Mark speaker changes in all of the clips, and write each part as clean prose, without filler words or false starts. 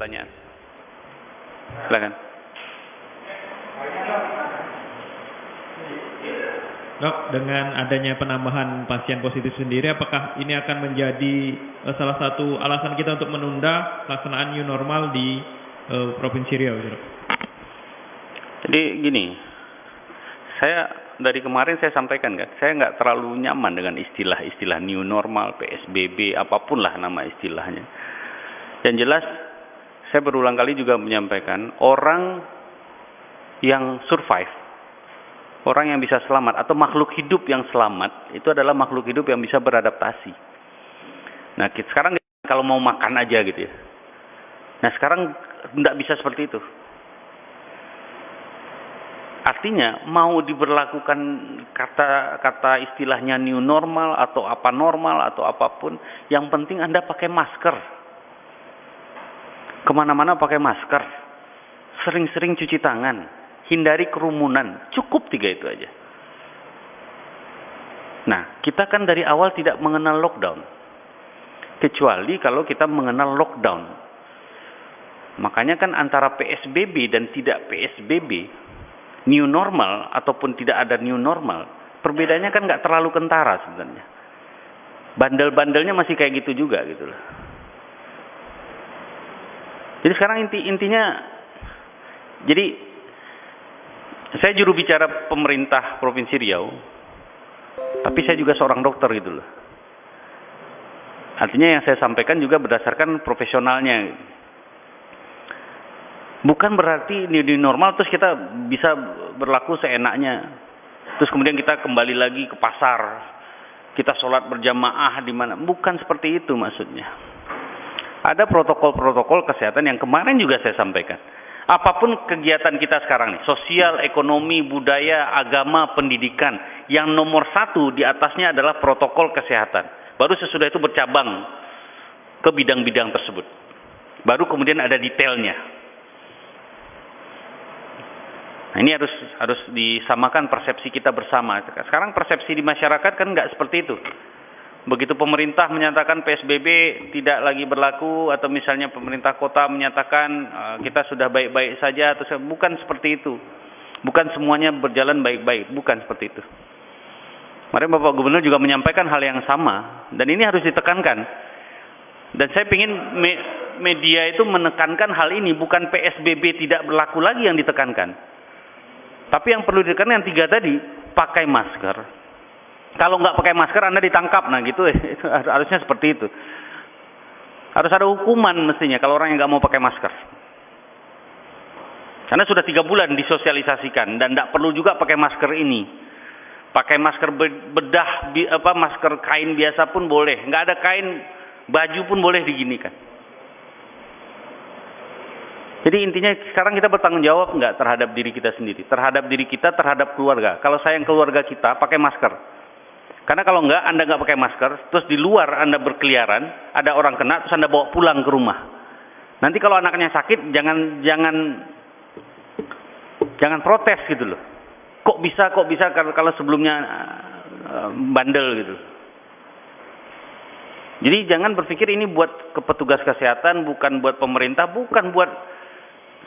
Speaker 1: pertanyaan. Silakan.
Speaker 2: Dok, dengan adanya penambahan pasien positif sendiri, apakah ini akan menjadi salah satu alasan kita untuk menunda pelaksanaan new normal di Provinsi Riau? Dok?
Speaker 1: Jadi gini, saya dari kemarin saya sampaikan kan, saya nggak terlalu nyaman dengan istilah-istilah new normal, PSBB, apapun lah nama istilahnya. Yang jelas, saya berulang kali juga menyampaikan, orang yang survive, orang yang bisa selamat, atau makhluk hidup yang selamat, itu adalah makhluk hidup yang bisa beradaptasi. Nah, sekarang kalau mau makan aja gitu ya. Nah, sekarang tidak bisa seperti itu. Artinya, mau diberlakukan kata istilahnya new normal, atau apa normal, atau apapun, yang penting Anda pakai masker. Kemana-mana pakai masker. Sering-sering cuci tangan. Hindari kerumunan. Cukup 3 itu aja. Nah, kita kan dari awal tidak mengenal lockdown. Kecuali kalau kita mengenal lockdown. Makanya kan antara PSBB dan tidak PSBB, new normal ataupun tidak ada new normal, perbedaannya kan nggak terlalu kentara sebenarnya. Bandel-bandelnya masih kayak gitu juga gitu loh. Jadi sekarang intinya, jadi saya juru bicara pemerintah Provinsi Riau, tapi saya juga seorang dokter gitu loh. Artinya yang saya sampaikan juga berdasarkan profesionalnya. Bukan berarti new normal terus kita bisa berlaku seenaknya. Terus kemudian kita kembali lagi ke pasar. Kita sholat berjamaah di mana. Bukan seperti itu maksudnya. Ada protokol-protokol kesehatan yang kemarin juga saya sampaikan. Apapun kegiatan kita sekarang nih, sosial, ekonomi, budaya, agama, pendidikan, yang nomor 1 di atasnya adalah protokol kesehatan. Baru sesudah itu bercabang ke bidang-bidang tersebut. Baru kemudian ada detailnya. Nah, ini harus disamakan persepsi kita bersama. Sekarang persepsi di masyarakat kan nggak seperti itu. Begitu pemerintah menyatakan PSBB tidak lagi berlaku, atau misalnya pemerintah kota menyatakan kita sudah baik-baik saja, atau bukan seperti itu. Bukan semuanya berjalan baik-baik, bukan seperti itu. Kemarin Bapak Gubernur juga menyampaikan hal yang sama, dan ini harus ditekankan. Dan saya ingin media itu menekankan hal ini, bukan PSBB tidak berlaku lagi yang ditekankan. Tapi yang perlu ditekankan yang 3 tadi, pakai masker. Kalau nggak pakai masker Anda ditangkap, nah gitu, itu harusnya seperti itu. Harus ada hukuman mestinya kalau orang yang nggak mau pakai masker. Karena sudah 3 bulan disosialisasikan dan nggak perlu juga pakai masker ini. Pakai masker bedah, masker kain biasa pun boleh. Nggak ada kain, baju pun boleh diginikan. Jadi intinya sekarang kita bertanggung jawab nggak terhadap diri kita sendiri, terhadap diri kita, terhadap keluarga. Kalau sayang keluarga kita, pakai masker. Karena kalau nggak, Anda nggak pakai masker, terus di luar Anda berkeliaran, ada orang kena, terus Anda bawa pulang ke rumah. Nanti kalau anaknya sakit, jangan protes gitu loh. Kok bisa kalau sebelumnya bandel gitu. Jadi jangan berpikir ini buat petugas kesehatan, bukan buat pemerintah, bukan buat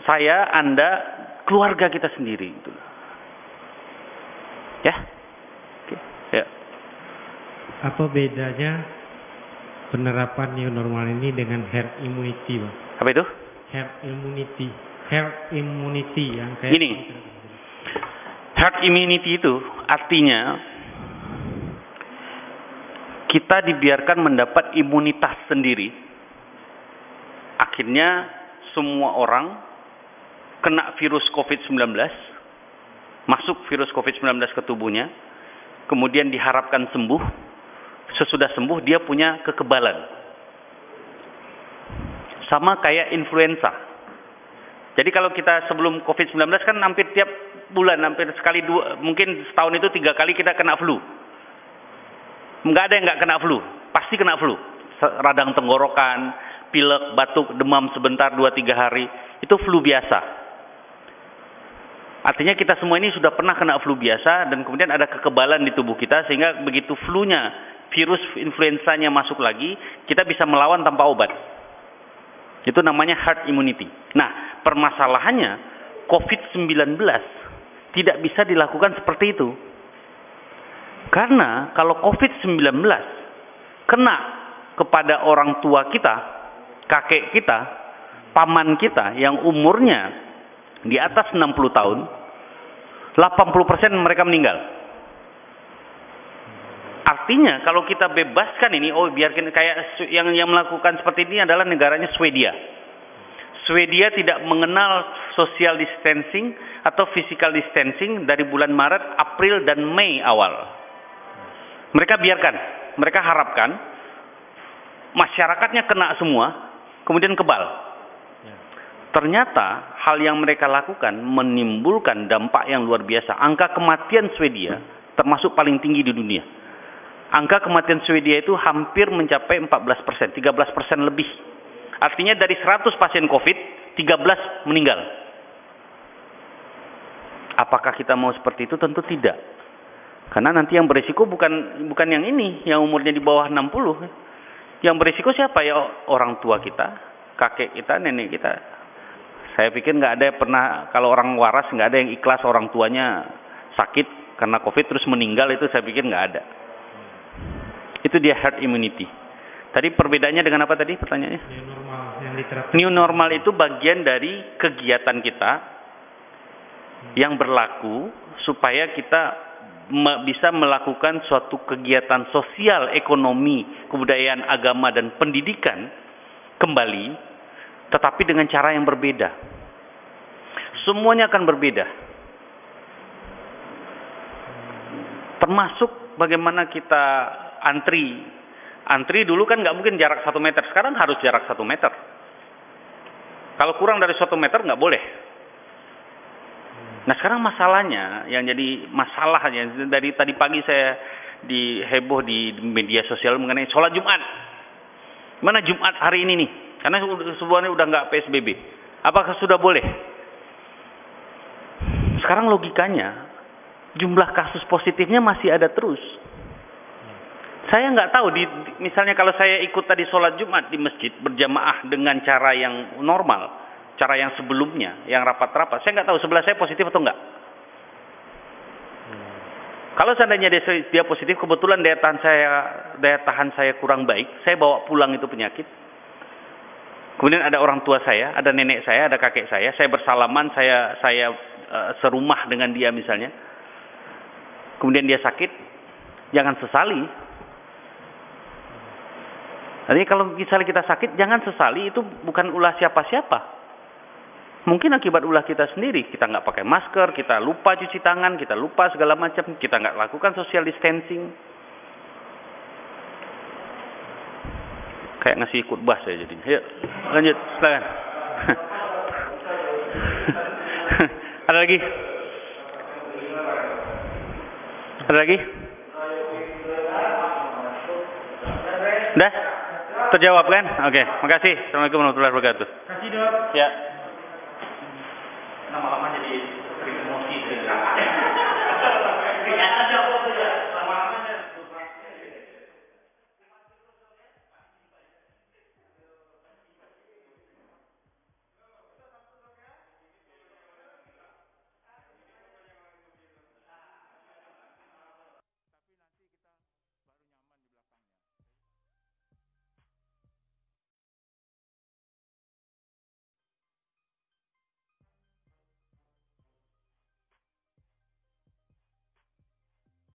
Speaker 1: saya, Anda, keluarga kita sendiri gitu. Ya. Oke. Ya.
Speaker 2: Apa bedanya penerapan new normal ini dengan herd immunity, Bang?
Speaker 1: Apa itu?
Speaker 2: Herd immunity. Herd immunity yang kayak
Speaker 1: gini. Herd immunity itu artinya kita dibiarkan mendapat imunitas sendiri. Akhirnya semua orang kena virus COVID-19, masuk virus COVID-19 ke tubuhnya, kemudian diharapkan sembuh. Sesudah sembuh dia punya kekebalan. Sama kayak influenza. Jadi kalau kita sebelum COVID-19 kan hampir tiap bulan, hampir sekali mungkin setahun itu 3 kali kita kena flu. Nggak ada yang nggak kena flu, pasti kena flu. Radang tenggorokan, pilek, batuk, demam sebentar 2-3 hari, itu flu biasa. Artinya kita semua ini sudah pernah kena flu biasa, dan kemudian ada kekebalan di tubuh kita, sehingga begitu flunya, virus influenzanya masuk lagi, kita bisa melawan tanpa obat. Itu namanya herd immunity. Nah, permasalahannya COVID-19 tidak bisa dilakukan seperti itu. Karena kalau COVID-19 kena kepada orang tua kita, kakek kita, paman kita yang umurnya di atas 60 tahun, 80% mereka meninggal. Artinya kalau kita bebaskan ini, biarkan kayak yang melakukan seperti ini adalah negaranya Swedia. Swedia tidak mengenal social distancing atau physical distancing dari bulan Maret, April, dan Mei awal. Mereka biarkan, mereka harapkan masyarakatnya kena semua, kemudian kebal. Ternyata hal yang mereka lakukan menimbulkan dampak yang luar biasa. Angka kematian Swedia termasuk paling tinggi di dunia. Angka kematian Swedia itu hampir mencapai 14%, 13% lebih. Artinya dari 100 pasien COVID, 13 meninggal. Apakah kita mau seperti itu? Tentu tidak. Karena nanti yang berisiko bukan yang ini, yang umurnya di bawah 60. Yang berisiko siapa? Ya orang tua kita, kakek kita, nenek kita. Saya pikir nggak ada pernah, kalau orang waras nggak ada yang ikhlas orang tuanya sakit karena COVID terus meninggal, itu saya pikir nggak ada. Itu dia herd immunity. Tadi perbedaannya dengan apa tadi pertanyaannya?
Speaker 3: New normal yang diterapkan.
Speaker 1: New normal itu bagian dari kegiatan kita yang berlaku supaya kita bisa melakukan suatu kegiatan sosial, ekonomi, kebudayaan, agama, dan pendidikan kembali, tetapi dengan cara yang berbeda. Semuanya akan berbeda. Termasuk bagaimana kita antri. Antri dulu kan nggak mungkin jarak 1 meter, sekarang harus jarak 1 meter. Kalau kurang dari 1 meter nggak boleh. Nah sekarang masalahnya, yang jadi masalahnya, dari tadi pagi saya heboh di media sosial mengenai sholat Jumat. Mana Jumat hari ini nih? Karena sebenarnya udah nggak PSBB. Apakah sudah boleh? Sekarang logikanya, jumlah kasus positifnya masih ada terus. Saya nggak tahu, misalnya kalau saya ikut tadi sholat Jumat di masjid berjamaah dengan cara yang normal, cara yang sebelumnya, yang rapat-rapat, saya nggak tahu sebelah saya positif atau enggak. Kalau seandainya dia positif, kebetulan daya tahan saya kurang baik, saya bawa pulang itu penyakit. Kemudian ada orang tua saya, ada nenek saya, ada kakek saya bersalaman, saya serumah dengan dia misalnya. Kemudian dia sakit, jangan sesali. Jadi kalau misalnya kita sakit, jangan sesali, itu bukan ulah siapa-siapa. Mungkin akibat ulah kita sendiri, kita nggak pakai masker, kita lupa cuci tangan, kita lupa segala macam, kita nggak lakukan social distancing. Kayak ngasih khutbah saya jadinya. Yuk, lanjut, silakan. Ada lagi? Ada lagi? Udah? Terjawab kan? Oke, makasih. Assalamualaikum warahmatullahi wabarakatuh.
Speaker 3: Kasih dok.
Speaker 1: Ya.